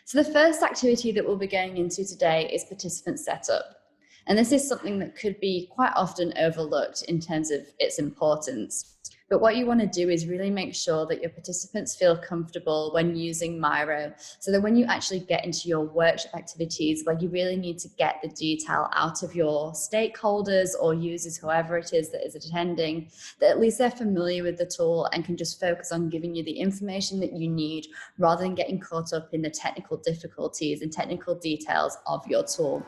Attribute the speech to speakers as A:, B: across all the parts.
A: So the first activity that we'll be going into today is participant setup. And this is something that could be quite often overlooked in terms of its importance. But what you want to do is really make sure that your participants feel comfortable when using Miro, so that when you actually get into your workshop activities where you really need to get the detail out of your stakeholders or users, whoever it is that is attending, that at least they're familiar with the tool and can just focus on giving you the information that you need rather than getting caught up in the technical difficulties and technical details of your tool.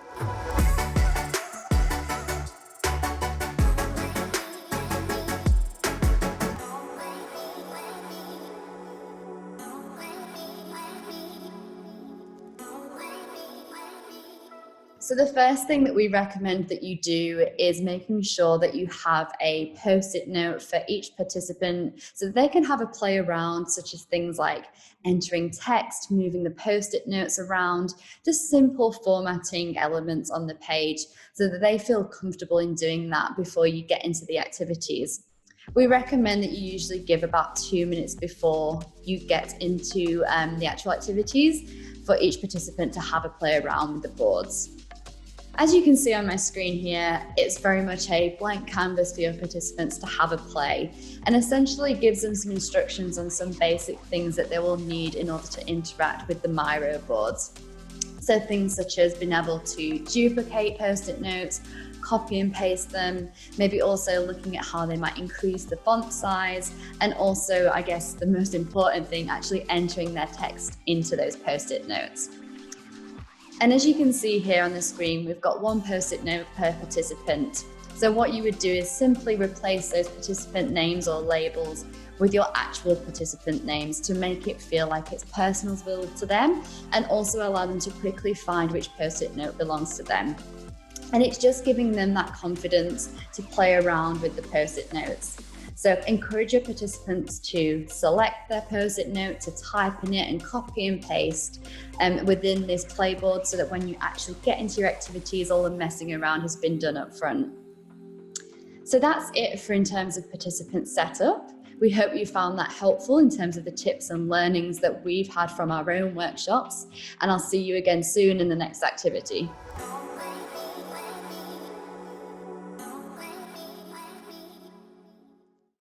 A: So the first thing that we recommend that you do is making sure that you have a post-it note for each participant so that they can have a play around, such as things like entering text, moving the post-it notes around, just simple formatting elements on the page so that they feel comfortable in doing that before you get into the activities. We recommend that you usually give about 2 minutes before you get into the actual activities for each participant to have a play around with the boards. As you can see on my screen here, it's very much a blank canvas for your participants to have a play, and essentially gives them some instructions on some basic things that they will need in order to interact with the Miro boards. So things such as being able to duplicate post-it notes, copy and paste them, maybe also looking at how they might increase the font size, and also, I guess, the most important thing, actually entering their text into those post-it notes. And as you can see here on the screen, we've got one post-it note per participant. So what you would do is simply replace those participant names or labels with your actual participant names to make it feel like it's personal to them, and also allow them to quickly find which post-it note belongs to them. And it's just giving them that confidence to play around with the post-it notes. So encourage your participants to select their post-it note, to type in it and copy and paste within this playboard so that when you actually get into your activities, all the messing around has been done up front. So that's it for in terms of participant setup. We hope you found that helpful in terms of the tips and learnings that we've had from our own workshops, and I'll see you again soon in the next activity.